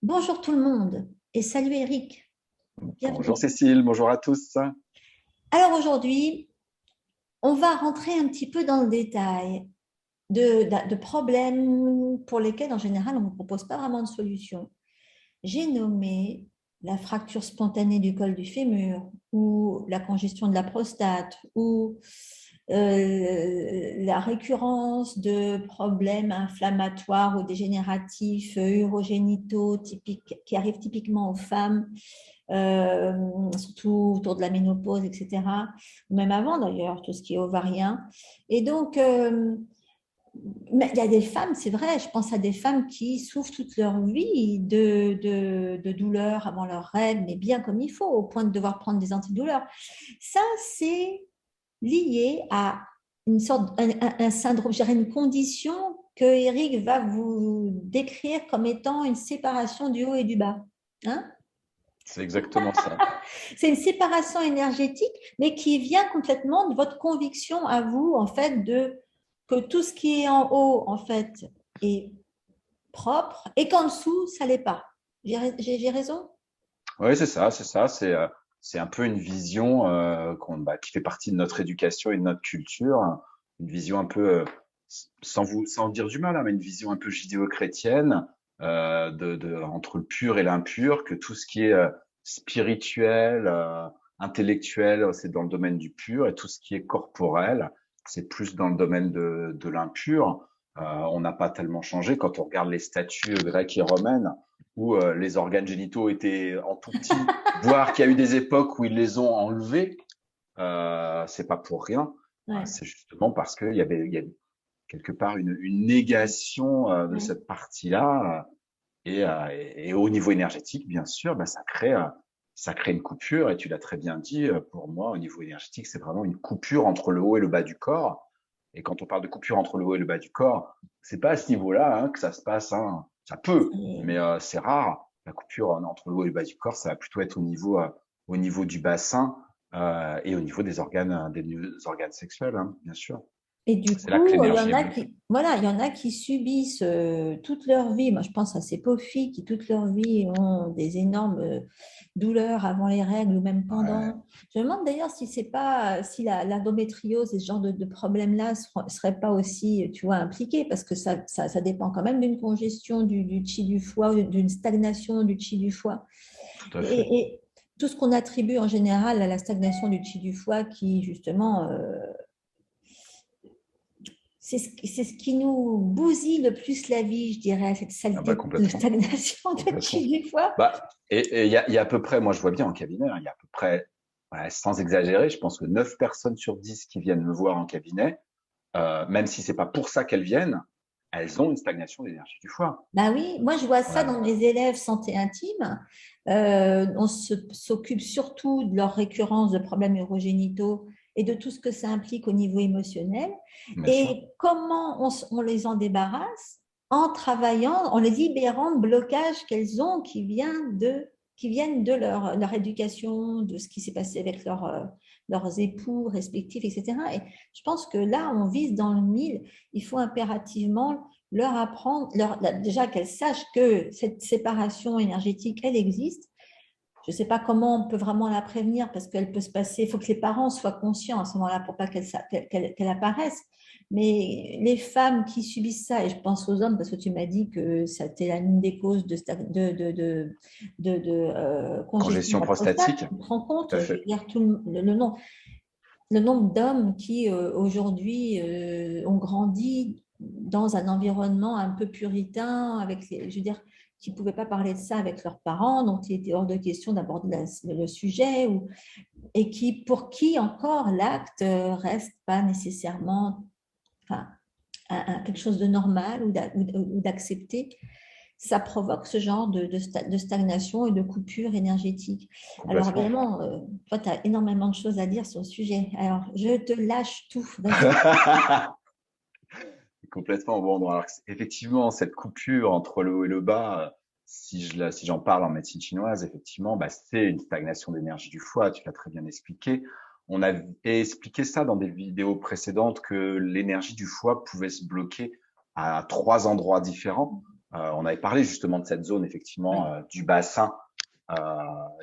Bonjour tout le monde et salut Eric, Bonjour bienvenue. Cécile, bonjour à tous. Alors aujourd'hui, on va rentrer un petit peu dans le détail de problèmes pour lesquels en général on ne propose pas vraiment de solution. J'ai nommé la fracture spontanée du col du fémur ou la congestion de la prostate ou la récurrence de problèmes inflammatoires ou dégénératifs urogénitaux qui arrivent typiquement aux femmes, surtout autour de la ménopause, etc. Même avant d'ailleurs, tout ce qui est ovarien. Et donc, mais il y a des femmes, c'est vrai, je pense à des femmes qui souffrent toute leur vie de douleurs avant leurs règles, mais bien comme il faut, au point de devoir prendre des antidouleurs. Ça, c'est lié à une sorte, un syndrome, je dirais une condition que Eric va vous décrire comme étant une séparation du haut et du bas. Hein. C'est exactement ça. C'est une séparation énergétique, mais qui vient complètement de votre conviction à vous, en fait, que tout ce qui est en haut, en fait, est propre et qu'en dessous, ça l'est pas. J'ai raison? Oui, c'est ça, c'est ça. C'est un peu une vision qui fait partie de notre éducation et de notre culture. Une vision un peu, sans dire du mal, hein, mais une vision un peu judéo-chrétienne entre le pur et l'impur, que tout ce qui est spirituel, intellectuel, c'est dans le domaine du pur, et tout ce qui est corporel, c'est plus dans le domaine de l'impur. On n'a pas tellement changé quand on regarde les statues grecques et romaines où les organes génitaux étaient en tout petit, voire qu'il y a eu des époques où ils les ont enlevés. C'est pas pour rien. Ouais, C'est justement parce qu'il y a quelque part une négation de ouais. cette partie-là. Et au niveau énergétique, bien sûr, ben, ça crée une coupure. Et tu l'as très bien dit, pour moi, au niveau énergétique, c'est vraiment une coupure entre le haut et le bas du corps. Et quand on parle de coupure entre le haut et le bas du corps, c'est pas à ce niveau-là hein, que ça se passe. Hein. Ça peut, mais c'est rare. La coupure entre le haut et le bas du corps, ça va plutôt être au niveau du bassin et au niveau des organes sexuels, hein, bien sûr. Et du C'est là que coup, il y l'énergie en est a bloquée. qui, voilà, il y en a qui subissent toute leur vie. Moi, je pense à ces pauvres filles qui toute leur vie ont des énormes douleurs avant les règles ou même Ouais, pendant. Je me demande d'ailleurs si c'est pas si l'endométriose et ce genre de problème-là ne seraient pas aussi, tu vois, impliqués parce que ça dépend quand même d'une congestion du chi du foie, ou d'une stagnation du chi du foie. tout à fait. Et tout ce qu'on attribue en général à la stagnation du chi du foie qui justement c'est ce qui nous bousille le plus la vie, je dirais, cette Ah bah saleté de complètement, stagnation de complètement. chi du foie. Bah, il y a à peu près, moi je vois bien en cabinet, hein, il y a à peu près, ouais, sans exagérer, je pense que 9 personnes sur 10 qui viennent me voir en cabinet, même si c'est pas pour ça qu'elles viennent, elles ont une stagnation d'énergie du foie. Bah oui, moi je vois ça Voilà. dans mes élèves santé intime. On s'occupe surtout de leur récurrence de problèmes urogénitaux et de tout ce que ça implique au niveau émotionnel. Bien sûr. Et comment on les en débarrasse en travaillant, en les libérant de blocages qu'elles ont qui viennent de leur éducation, de ce qui s'est passé avec leurs époux respectifs, etc. Et je pense que là, on vise dans le mille. Il faut impérativement leur apprendre, déjà qu'elles sachent que cette séparation énergétique, elle existe. Je ne sais pas comment on peut vraiment la prévenir parce qu'elle peut se passer, il faut que les parents soient conscients à ce moment-là pour pas qu'elle apparaisse. Mais les femmes qui subissent ça, et je pense aux hommes parce que tu m'as dit que c'était l'une des causes de congestion de Congestion la prostate, prostatique, tu te rends compte, tout à je veux fait. dire, le nombre d'hommes qui aujourd'hui ont grandi dans un environnement un peu puritain, je veux dire, qui ne pouvaient pas parler de ça avec leurs parents, dont il était hors de question d'aborder le sujet, et pour qui encore l'acte reste pas nécessairement enfin, quelque chose de normal ou d'accepté. Ça provoque ce genre de stagnation et de coupure énergétique. Alors Complètement. évidemment, toi, tu as énormément de choses à dire sur le sujet. Alors, je te lâche tout. Complètement. Bon, bon, alors, effectivement, cette coupure entre le haut et le bas, si j'en parle en médecine chinoise, effectivement, bah, c'est une stagnation d'énergie du foie. Tu l'as très bien expliqué. On a expliqué ça dans des vidéos précédentes que l'énergie du foie pouvait se bloquer à 3 endroits différents. On avait parlé justement de cette zone, effectivement, Ouais. du bassin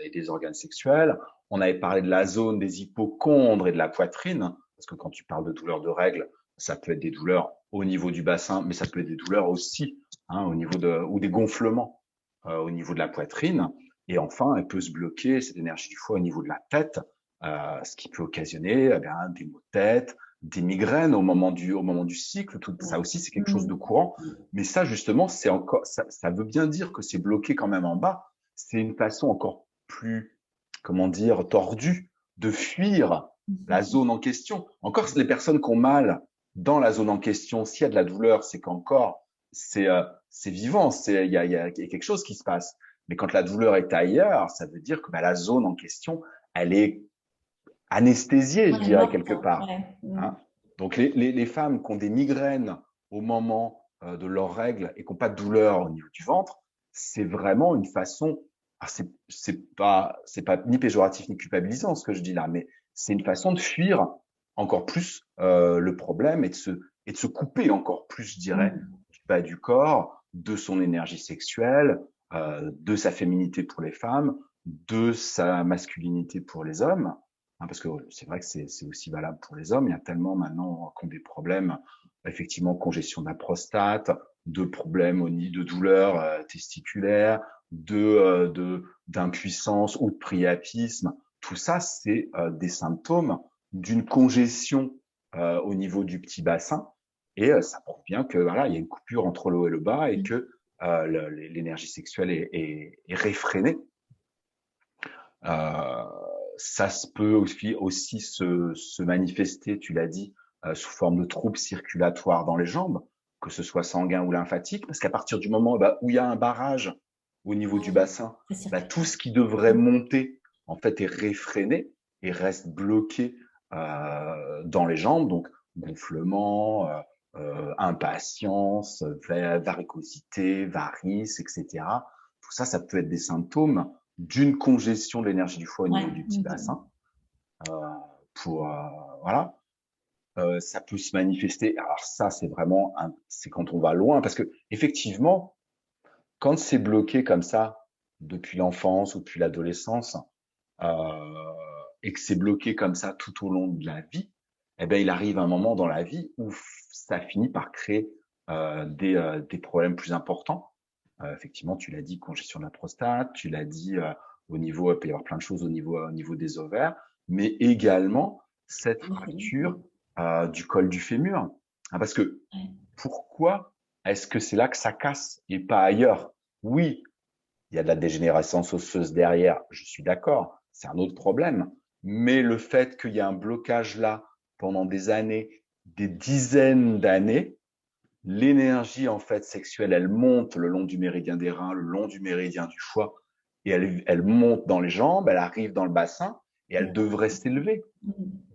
et des organes sexuels. On avait parlé de la zone des hypochondres et de la poitrine, parce que quand tu parles de douleurs de règles, ça peut être des douleurs au niveau du bassin, mais ça peut être des douleurs aussi au niveau ou des gonflements au niveau de la poitrine. Et enfin, elle peut se bloquer, cette énergie du foie, au niveau de la tête, ce qui peut occasionner des maux de tête, des migraines au moment du cycle. Tout ça aussi, c'est quelque chose de courant. Mais ça, justement, c'est encore, ça veut bien dire que c'est bloqué quand même en bas. C'est une façon encore plus, comment dire, tordue de fuir la zone en question. Encore, les personnes qui ont mal dans la zone en question, s'il y a de la douleur, c'est qu'encore, c'est vivant, il y a quelque chose qui se passe. Mais quand la douleur est ailleurs, ça veut dire que la zone en question, elle est anesthésiée, je Ouais, dirais, morte. quelque part. Ouais. Hein. Donc, les femmes qui ont des migraines au moment de leurs règles et qui n'ont pas de douleur au niveau du ventre, c'est vraiment une façon, c'est pas ni péjoratif ni culpabilisant ce que je dis là, mais c'est une façon de fuir encore plus le problème et de se couper encore plus, je dirais, du bas du corps, de son énergie sexuelle, de sa féminité pour les femmes, de sa masculinité pour les hommes. Hein, parce que c'est vrai que c'est aussi valable pour les hommes. Il y a tellement maintenant qui ont des problèmes, effectivement, congestion de la prostate, de problèmes au nid de douleurs testiculaires, d'impuissance ou de priapisme. Tout ça, c'est des symptômes d'une congestion au niveau du petit bassin. Et ça prouve bien que voilà, il y a une coupure entre le haut et le bas et que l'énergie sexuelle est réfrénée. Euh, Ça se peut aussi se manifester, tu l'as dit, sous forme de troubles circulatoires dans les jambes, que ce soit sanguin ou lymphatique, parce qu'à partir du moment où il y a un barrage au niveau du bassin, Ça circule. tout ce qui devrait monter, en fait, est réfréné et reste bloqué dans les jambes, donc gonflement, impatience, varicosité, varices, etc. Tout ça, ça peut être des symptômes d'une congestion de l'énergie du foie au Ouais. niveau du petit bassin. Pour voilà, ça peut se manifester. Alors ça, c'est vraiment, c'est quand on va loin, parce que effectivement, quand c'est bloqué comme ça depuis l'enfance ou depuis l'adolescence, et que c'est bloqué comme ça tout au long de la vie, eh ben il arrive un moment dans la vie où ça finit par créer des problèmes plus importants. Effectivement, tu l'as dit, congestion de la prostate, tu l'as dit au niveau, il peut y avoir plein de choses au niveau des ovaires, mais également cette fracture du col du fémur. Hein, parce que Ouais. pourquoi est-ce que c'est là que ça casse et pas ailleurs? Oui, il y a de la dégénérescence osseuse derrière, je suis d'accord, c'est un autre problème. Mais le fait qu'il y ait un blocage là pendant des années, des dizaines d'années, l'énergie en fait sexuelle, elle monte le long du méridien des reins, le long du méridien du foie, et elle monte dans les jambes, elle arrive dans le bassin, et elle devrait s'élever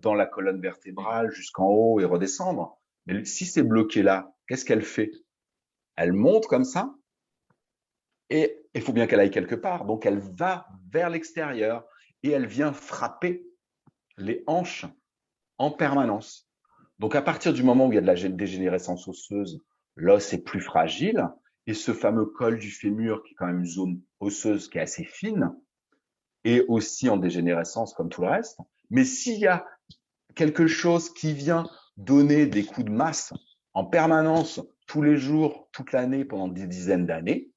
dans la colonne vertébrale jusqu'en haut et redescendre. Mais si c'est bloqué là, qu'est-ce qu'elle fait? Elle monte comme ça, et il faut bien qu'elle aille quelque part. Donc elle va vers l'extérieur, et elle vient frapper les hanches en permanence. Donc, à partir du moment où il y a de la dégénérescence osseuse, l'os est plus fragile et ce fameux col du fémur, qui est quand même une zone osseuse qui est assez fine, est aussi en dégénérescence comme tout le reste. Mais s'il y a quelque chose qui vient donner des coups de masse en permanence, tous les jours, toute l'année, pendant des dizaines d'années,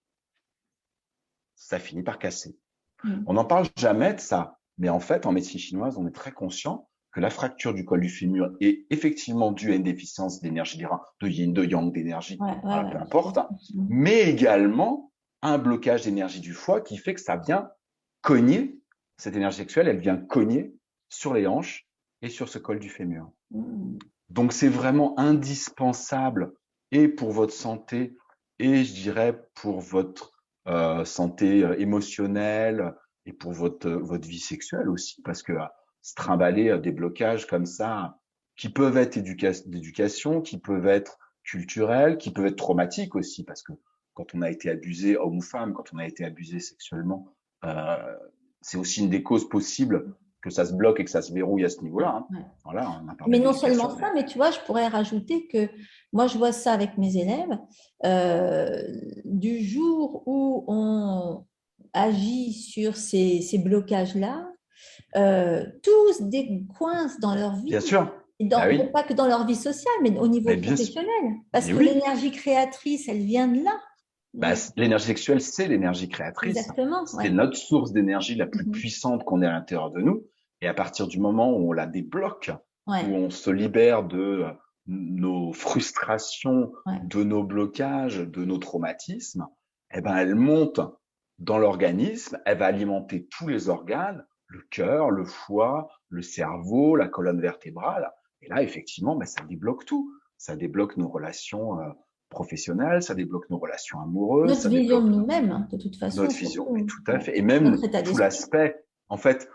ça finit par casser. On n'en parle jamais de ça, mais en fait, en médecine chinoise, on est très conscient que la fracture du col du fémur est effectivement due à une déficience d'énergie des reins, de yin, de yang, d'énergie, Ouais, voilà, ouais, peu ouais. importe, mais également un blocage d'énergie du foie qui fait que ça vient cogner, cette énergie sexuelle, elle vient cogner sur les hanches et sur ce col du fémur. Donc c'est vraiment indispensable et pour votre santé et je dirais pour votre santé émotionnelle et pour votre vie sexuelle aussi, parce que se trimballer des blocages comme ça, qui peuvent être d'éducation, qui peuvent être culturels, qui peuvent être traumatiques aussi, parce que quand on a été abusé, homme ou femme, quand on a été abusé sexuellement, c'est aussi une des causes possibles que ça se bloque et que ça se verrouille à ce niveau-là, hein. Ouais. Voilà, on a parlé Mais non d'éducation. seulement ça, mais tu vois, je pourrais rajouter que moi, je vois ça avec mes élèves. euh, du jour où on agit sur ces blocages-là, tous décoincent dans leur vie, Bien sûr. et Bah oui. pas que dans leur vie sociale, mais au niveau Mais bien sûr. professionnel. Parce Mais que oui. l'énergie créatrice, elle vient de là. Bah, Donc, l'énergie sexuelle, c'est l'énergie créatrice. exactement, C'est ouais. notre source d'énergie la plus Mhm. puissante qu'on ait à l'intérieur de nous. Et à partir du moment où on la débloque, où Ouais, on se libère de nos frustrations, ouais, de nos blocages, de nos traumatismes, eh ben, elle monte dans l'organisme, elle va alimenter tous les organes, le cœur, le foie, le cerveau, la colonne vertébrale. Et là, effectivement, ben, ça débloque tout. Ça débloque nos relations professionnelles, ça débloque nos relations amoureuses, notre ça vision débloque de nous-mêmes, hein, de toute façon, notre vision, mais surtout. tout à Ouais. fait. Et même Notre état tout d'esprit. l'aspect, en fait,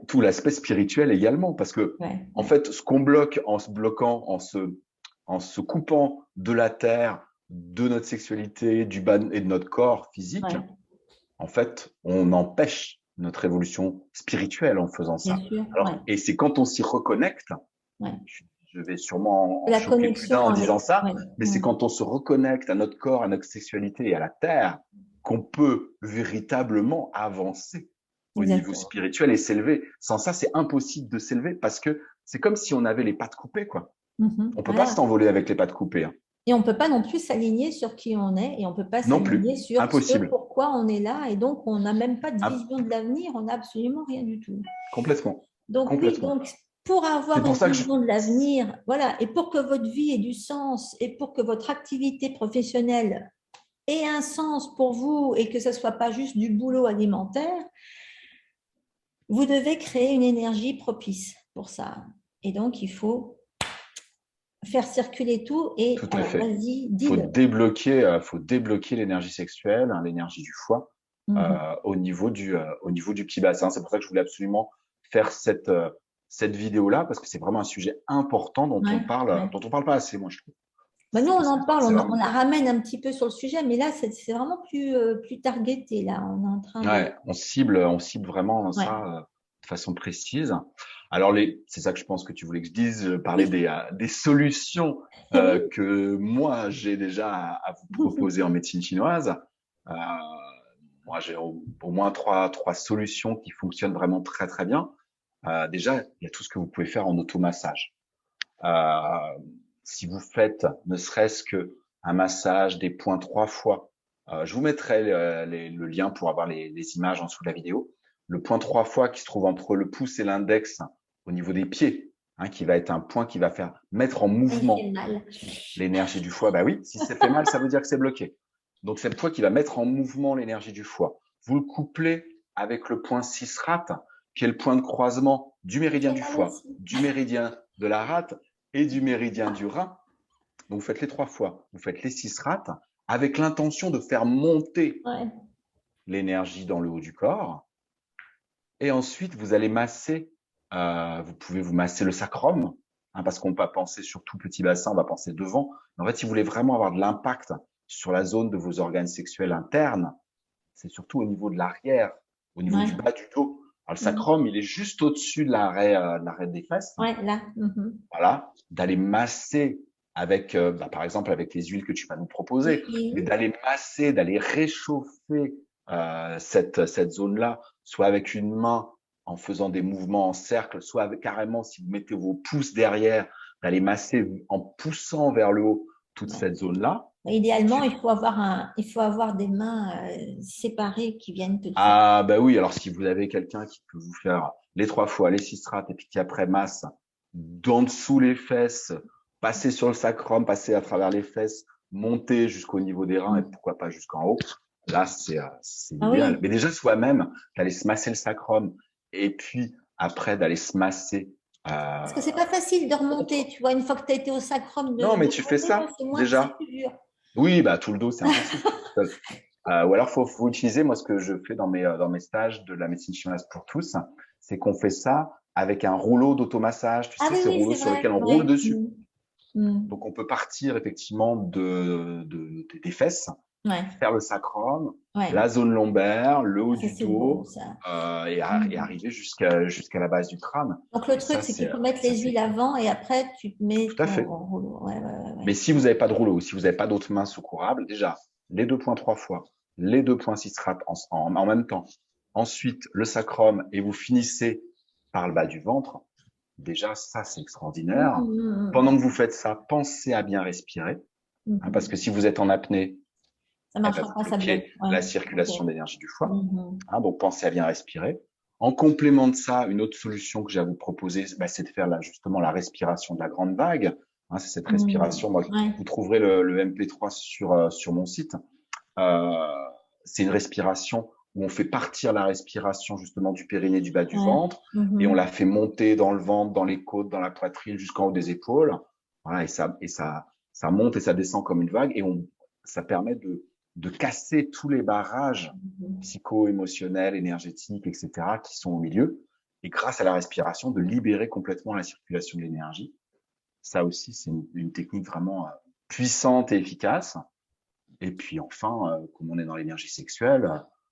tout l'aspect spirituel également, parce que, Ouais, en ouais, fait, ce qu'on bloque en se bloquant, en se coupant de la terre, de notre sexualité, du bas et de notre corps physique, ouais, en fait, on empêche notre évolution spirituelle en faisant bien ça. sûr, ouais, Alors, et c'est quand on s'y reconnecte, ouais. je vais sûrement en La choquer plus d'un connexion en avec. disant ça, Ouais, mais c'est quand on se reconnecte à notre corps, à notre sexualité et à la terre qu'on peut véritablement avancer au niveau exactement. spirituel et s'élever. Sans ça, c'est impossible de s'élever parce que c'est comme si on avait les pattes coupées, quoi. Mhm, On peut pas voilà. s'envoler avec les pattes coupées, hein. Et on ne peut pas non plus s'aligner sur qui on est et on ne peut pas Non plus. s'aligner sur ce Impossible. pourquoi on est là. Et donc, on n'a même pas de Ah, vision de l'avenir, on n'a absolument rien du tout. complètement. Donc, oui, Complètement. donc pour C'est avoir pour une ça que vision de l'avenir, voilà, et pour que votre vie ait du sens et pour que votre activité professionnelle ait un sens pour vous et que ce ne soit pas juste du boulot alimentaire, vous devez créer une énergie propice pour ça. Et donc, il faut faire circuler tout et tout à alors, fait. vas-y, dis-le. Faut débloquer l'énergie sexuelle, hein, l'énergie du foie, Mhm. au niveau du petit bassin. C'est pour ça que je voulais absolument faire cette vidéo-là parce que c'est vraiment un sujet important Ouais, ouais. dont on parle pas assez, moi je trouve. Ben, nous, on en parle, C'est on vraiment, la ramène un petit peu sur le sujet, mais là, c'est vraiment plus targeté. Là, on est en train de. ouais, on cible vraiment Ouais. ça de façon précise. Alors c'est ça que je pense que tu voulais que je dise, parler Oui. des solutions Oui. que moi j'ai déjà à vous proposer en médecine chinoise. Euh, Moi, j'ai au moins trois solutions qui fonctionnent vraiment très très bien. Déjà, il y a tout ce que vous pouvez faire en automassage. Euh, Si vous faites ne serait-ce que un massage des points 3 fois, je vous mettrai le lien pour avoir les images en dessous de la vidéo. Le point 3 fois qui se trouve entre le pouce et l'index au niveau des pieds, hein, qui va être un point qui va faire mettre en Il fait mouvement mal. l'énergie du foie. Bah oui, si ça fait mal, ça veut dire que c'est bloqué. Donc c'est le foie qui va mettre en mouvement l'énergie du foie. Vous le couplez avec le point 6 rate, qui est le point de croisement du Il méridien fait du mal foie, aussi. du méridien de la rate et du méridien du rein. Donc vous faites les 3 fois, vous faites les 6 rates avec l'intention de faire monter Ouais. l'énergie dans le haut du corps. Et ensuite, vous allez masser, vous pouvez vous masser le sacrum, hein, parce qu'on va penser sur tout petit bassin, on va penser devant. Mais en fait, si vous voulez vraiment avoir de l'impact sur la zone de vos organes sexuels internes, c'est surtout au niveau de l'arrière, au niveau Ouais. du bas du dos. Alors, le Mm. sacrum, il est juste au-dessus de l'arrêt des fesses. Ouais, là. Mhm. Voilà, d'aller masser avec, par exemple, avec les huiles que tu vas nous Oui, proposer, oui, mais oui. d'aller masser, d'aller réchauffer cette zone-là, soit avec une main en faisant des mouvements en cercle, soit avec, carrément si vous mettez vos pouces derrière, d'aller masser en poussant vers le haut toute Ouais. cette zone-là. Idéalement, Ensuite, il faut avoir des mains séparées qui viennent te le faire. ah bah oui, alors si vous avez quelqu'un qui peut vous faire les 3 fois, les 6 strates, et puis qui après masse d'en dessous les fesses, passer sur le sacrum, passer à travers les fesses, monter jusqu'au niveau des reins et Mm. pourquoi pas jusqu'en haut, là c'est Ah l'idéal. oui, Mais déjà soi-même, d'aller se masser le sacrum et puis après d'aller se masser. parce que c'est pas facile de remonter, Contre. tu vois, une fois que tu as été au sacrum, Non, mais de tu fais remonter, ça c'est déjà. plus dur. Oui, bah tout le dos c'est impossible. Ou alors, faut utiliser, moi, ce que je fais dans mes stages de la médecine chinoise pour tous, c'est qu'on fait ça avec un rouleau d'automassage, tu Ah sais, oui, ces oui, rouleaux c'est sur vrai. lesquels on roule Ouais. dessus. Mm. Mm. Donc, on peut partir effectivement des fesses Ouais, faire le sacrum, ouais. la zone lombaire, le haut Ah, ça, du c'est beau, dos, ça. et Mhm. arriver jusqu'à la base du crâne. Donc, le Et truc, ça, c'est qu'il faut mettre les c'est huiles avant et après, tu te mets tout à ton fait. rouleau. Ouais, ouais, ouais, Mais ouais. si vous n'avez pas de rouleau, si vous n'avez pas d'autres mains secourables, déjà, les 2 points 3 fois, les 2 points 6 rap en même temps. Ensuite, le sacrum et vous finissez par le bas du ventre. Déjà, ça, c'est extraordinaire. Pendant que Mhm, vous faites ça, pensez à bien respirer, hein, parce que mhm. si vous êtes en apnée, Ça elle va marchera vous pas, ça bloque. bloquer Ouais, la ok. circulation d'énergie du foie. Mhm. Hein, donc, pensez à bien respirer. En complément de ça, une autre solution que j'ai à vous proposer, bah, c'est de faire justement la respiration de la grande vague. Hein, c'est cette respiration. Mhm. Moi, Ouais. vous trouverez le MP3 sur mon site. Euh, c'est une respiration où on fait partir la respiration justement du périnée, du bas du Ouais. ventre, et on Mhm. la fait monter dans le ventre, dans les côtes, dans la poitrine, jusqu'en haut des épaules. Voilà, ça monte et ça descend comme une vague, et ça permet de casser tous les barrages Mhm. psycho-émotionnels, énergétiques, etc., qui sont au milieu, et grâce à la respiration, de libérer complètement la circulation de l'énergie. Ça aussi, c'est une technique vraiment puissante et efficace. Et puis enfin, comme on est dans l'énergie sexuelle,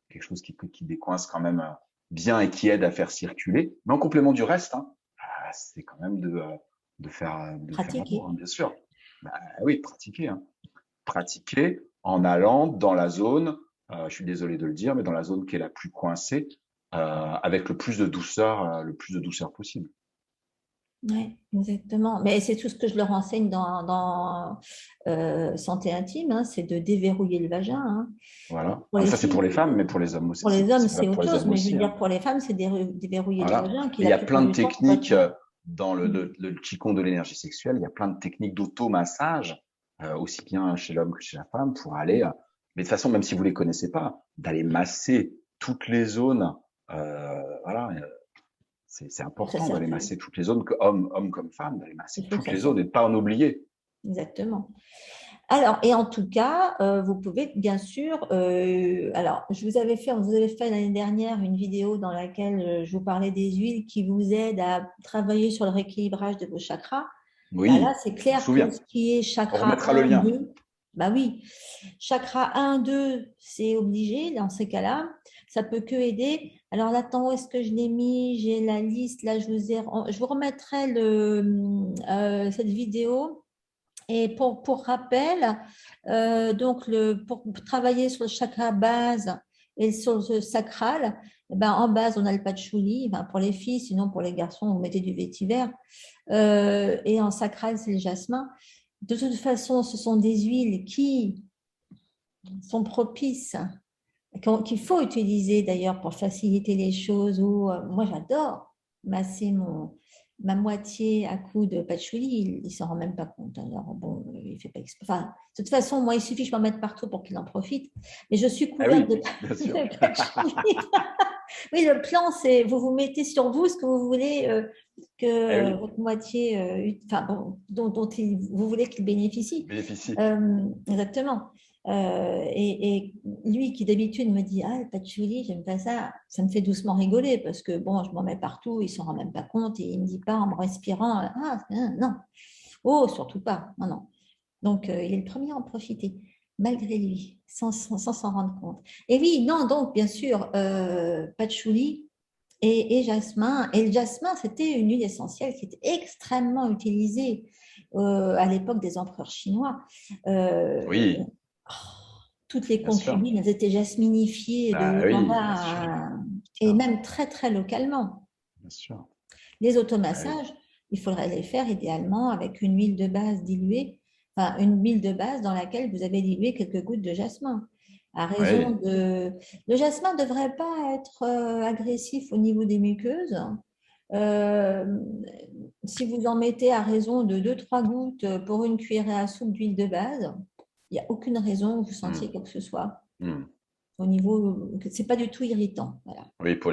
quelque chose qui décoince quand même bien et qui aide à faire circuler. Mais en complément du reste, hein, c'est quand même de faire l'amour, Pratiquer. hein, bien sûr. Bah, oui, pratiquer, hein. Pratiquer en allant dans la zone, je suis désolé de le dire, mais dans la zone qui est la plus coincée, avec le plus de douceur possible. Oui, exactement. Mais c'est tout ce que je leur enseigne dans santé intime, hein, c'est de déverrouiller le vagin, hein. Voilà. Pour Ah, les ça, c'est pour filles, les femmes, mais pour les hommes aussi, pour les hommes, c'est c'est valable pour autre les chose, hommes mais je veux aussi, hein. dire, pour les femmes, c'est déverrouiller le Voilà. vagin qui, Et il la y a plein plupart de du temps, sont pas techniques très. dans le Qigong de l'énergie sexuelle. Il y a plein de techniques d'automassage, aussi bien chez l'homme que chez la femme, pour aller, mais de toute façon, même si vous les connaissez pas, d'aller masser toutes les zones. Voilà, c'est Pour que ça important d'aller circule. masser toutes les zones, que homme comme femme, d'aller masser Il faut que toutes ça les zones et de circule. pas en oublier. Exactement. Alors, et en tout cas, vous pouvez bien sûr, alors, vous avez fait l'année dernière une vidéo dans laquelle je vous parlais des huiles qui vous aident à travailler sur le rééquilibrage de vos chakras. Bah là, Oui, c'est je me clair que souviens. ce qui est On chakra remettra le 1, lien. 2, bah oui, chakra 1, 2, c'est obligé dans ces cas-là. Ça peut que aider. Alors, là, attends, où est-ce que je l'ai mis? J'ai la liste, là, je vous remettrai cette vidéo. Et pour rappel, donc pour travailler sur le chakra base et sur le sacral, eh ben, en base, on a le patchouli, ben, pour les filles, sinon pour les garçons, vous mettez du vétiver. Et en sacral, c'est le jasmin. De toute façon, ce sont des huiles qui sont propices, qu'il faut utiliser d'ailleurs pour faciliter les choses. Ou, moi, j'adore masser ma moitié à coups de patchouli. Il ne s'en rend même pas compte. Alors, bon, il fait pas exprès. Enfin, de toute façon, moi, il suffit que je m'en mette partout pour qu'il en profite. Mais je suis Ah couverte oui, de, bien sûr. de patchouli. Oui, le plan, c'est vous vous mettez sur vous ce que vous voulez Ah que oui, votre moitié, enfin, bon, dont vous voulez qu'il bénéficie. bénéficie. Exactement. Et lui qui d'habitude me dit ah le patchouli j'aime pas ça, ça me fait doucement rigoler parce que bon je m'en mets partout, il s'en rend même pas compte et il me dit pas en me respirant ah non, oh surtout pas, non non. Donc il est le premier à en profiter malgré lui sans s'en rendre compte. Et oui non donc bien sûr patchouli et jasmin. Et le jasmin, c'était une huile essentielle qui était extrêmement utilisée à l'époque des empereurs chinois. Euh, Oui, Toutes les bien sûr. concubines, elles étaient jasminifiées de Ah haut en oui, bien sûr, bas, et sûr, même très, très localement. bien sûr. Les Ah oui. automassages, il faudrait les faire idéalement avec une huile de base diluée, enfin une huile de base dans laquelle vous avez dilué quelques gouttes de jasmin. À raison Oui, de... Le jasmin ne devrait pas être agressif au niveau des muqueuses. Euh, Si vous en mettez à raison de 2-3 gouttes pour une cuillerée à soupe d'huile de base, il n'y a aucune raison que vous sentiez hmm, quoi que ce soit. hmm. Au niveau, c'est pas du tout irritant. Voilà, Oui, pour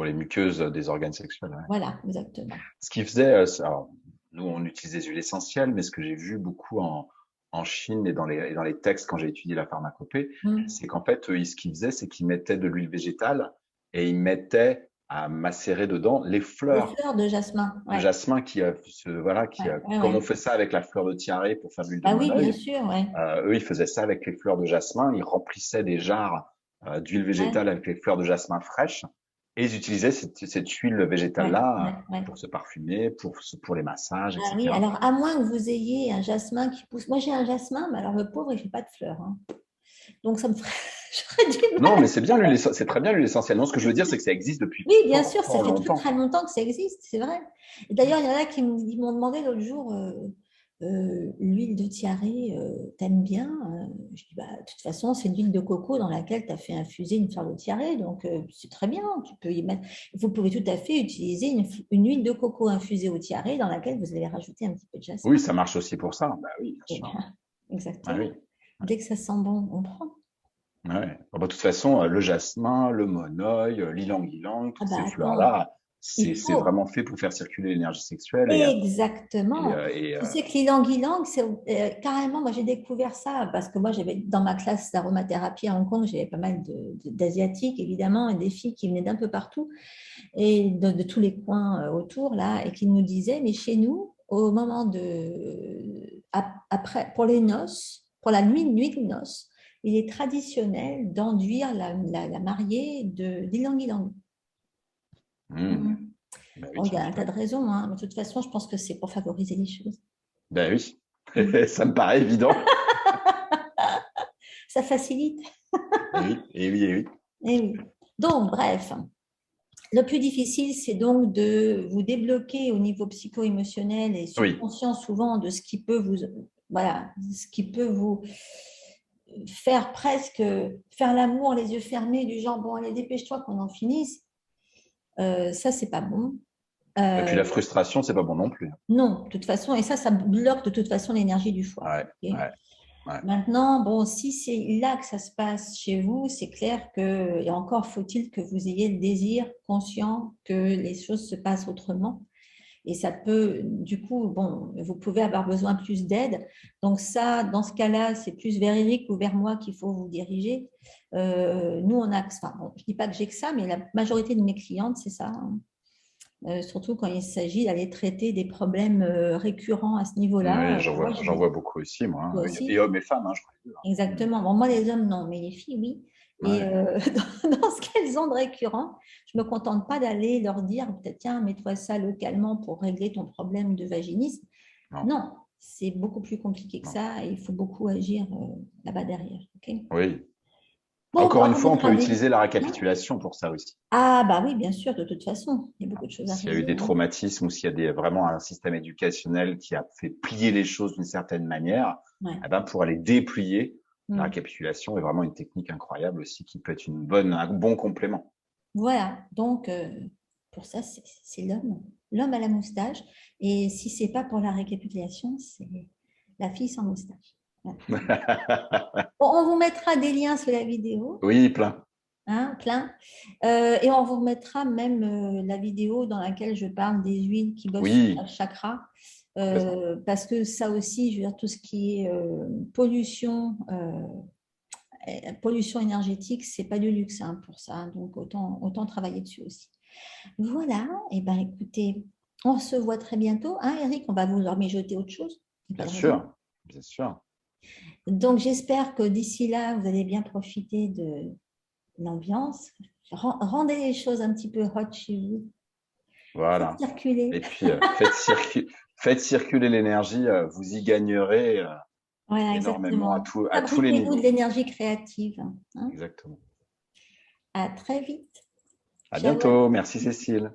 les muqueuses des organes sexuels. Ouais. voilà, exactement. Ce qui faisait, alors, nous, on utilise des huiles essentielles, mais ce que j'ai vu beaucoup en Chine et dans les textes quand j'ai étudié la pharmacopée, Mm. c'est qu'en fait, eux, ce qu'ils faisaient, c'est qu'ils mettaient de l'huile végétale et ils mettaient à macérer dedans les Les fleurs fleurs de jasmin, de ouais, jasmin voilà, ouais, ouais, comme on ouais. fait ça avec la fleur de tiare pour faire de l'huile de Ah oui, bien monoeil, sûr, ouais, eux, ils faisaient ça avec les fleurs de jasmin. Ils remplissaient des jarres d'huile ouais, végétale avec les fleurs de jasmin fraîches et ils utilisaient cette huile ouais, végétale-là ouais, ouais. pour se parfumer, pour les massages, Ah oui, etc. alors à moins que vous ayez un jasmin qui pousse. Moi, j'ai un jasmin, mais alors le pauvre, il fait pas de fleurs, hein. Donc, ça me ferait... j'aurais du Non, mal. mais c'est très bien l'huile essentielle. Non, ce que je veux dire, c'est que ça existe depuis Oui, bien fort, sûr, ça fort fait très, longtemps. très longtemps que ça existe, c'est vrai. Et d'ailleurs, il y en a qui ils m'ont demandé l'autre jour, l'huile de tiare, t'aimes bien? Je dis, bah, de toute façon, c'est de l'huile de coco dans laquelle tu as fait infuser une fleur de tiare, donc c'est très bien. Tu peux y mettre... Vous pouvez tout à fait utiliser une huile de coco infusée au tiare dans laquelle vous allez rajouter un petit peu de Oui, jasmin. ça marche aussi pour ça. Bah oui, bien Et sûr. bien, Ah exactement. oui. Dès que ça sent bon, on prend. Ouais. Bon, bah, de toute façon, le jasmin, le monoeil, l'ylang-ylang, Ah toutes bah ces attends, fleurs-là, il c'est faut. vraiment fait pour faire circuler l'énergie sexuelle Exactement. et, Tu sais que l'ilang-ilang, c'est carrément, moi j'ai découvert ça parce que moi j'avais dans ma classe d'aromathérapie à Hong Kong, j'avais pas mal d'Asiatiques évidemment et des filles qui venaient d'un peu partout et de tous les coins autour là et qui nous disaient, mais chez nous, au moment après, pour les noces, pour la nuit de noces, il est traditionnel d'enduire la mariée d'ilang-ilang. hmm, Mhm. bah oui, Bon, il y tiens, a je un sais pas. tas de raisons, hein, mais de toute façon, je pense que c'est pour favoriser les choses. Ben oui, Mhm. ça me paraît évident. Ça facilite. Et oui, et oui, et oui. Eh oui. Donc, bref, le plus difficile, c'est donc de vous débloquer au niveau psycho-émotionnel et Oui, subconscient souvent de ce qui peut vous, voilà, ce qui peut vous faire presque faire l'amour les yeux fermés du genre bon allez dépêche-toi qu'on en finisse. Ça c'est pas bon. et puis Euh, la frustration, c'est pas bon non plus. non, de toute façon et ça bloque de toute façon l'énergie du foie. Ouais, Ok. ouais, ouais. Maintenant, bon, si c'est là que ça se passe chez vous, c'est clair que, et encore faut-il que vous ayez le désir conscient que les choses se passent autrement. Et ça peut, du coup, bon, vous pouvez avoir besoin plus d'aide. Donc ça, dans ce cas-là, c'est plus vers Eric ou vers moi qu'il faut vous diriger. Nous, on a, enfin, bon, je ne dis pas que j'ai que ça, mais la majorité de mes clientes, c'est ça, hein. Surtout quand il s'agit d'aller traiter des problèmes récurrents à ce niveau-là. Oui, Moi, j'en vois beaucoup aussi, moi, toi hein. Et aussi. hommes et femmes, hein, je crois les deux, hein. Mm. Exactement. Bon, moi, les hommes, non, mais les filles, oui. Et Ouais, dans ce qu'elles ont de récurrent, je ne me contente pas d'aller leur dire, peut-être, tiens, mets-toi ça localement pour régler ton problème de vaginisme. non, Non, c'est beaucoup plus compliqué que non. ça et il faut beaucoup agir là-bas derrière. Ok. Oui. Bon, Encore bah, une on fois, on mettra peut des... utiliser la Hein. récapitulation pour ça aussi. Ah, bah oui, bien sûr, de toute façon, il y a beaucoup de choses à S'il y a eu régler, des hein. traumatismes ou s'il y a vraiment un système éducationnel qui a fait plier les choses d'une certaine manière, Ouais. eh ben, pour aller déplier, la Hmm. récapitulation est vraiment une technique incroyable aussi qui peut être un bon complément. Voilà, donc pour ça, c'est l'homme à la moustache. Et si c'est pas pour la récapitulation, c'est la fille sans moustache. Voilà. Bon, on vous mettra des liens sous la vidéo, Oui, plein. hein, plein. Et on vous mettra même la vidéo dans laquelle je parle des huiles qui bossent sur Oui, chaque chakra. complètement. Parce que ça aussi, je veux dire, tout ce qui est pollution, pollution énergétique, c'est pas du luxe hein, pour ça. Donc autant travailler dessus aussi. Voilà, et ben écoutez, on se voit très bientôt. Hein, Eric, on va vous leur mijoter autre chose. Il n'y a Bien pas de raison. sûr, bien sûr. Donc j'espère que d'ici là, vous allez bien profiter de l'ambiance. Rendez les choses un petit peu hot chez vous. Faites Voilà. circuler. Et puis, faites circuler l'énergie, vous y gagnerez Voilà, énormément exactement. à tous les Fabriquez-vous de niveaux. l'énergie créative. Hein. Exactement. À très vite. À Ciao. bientôt. Merci Cécile.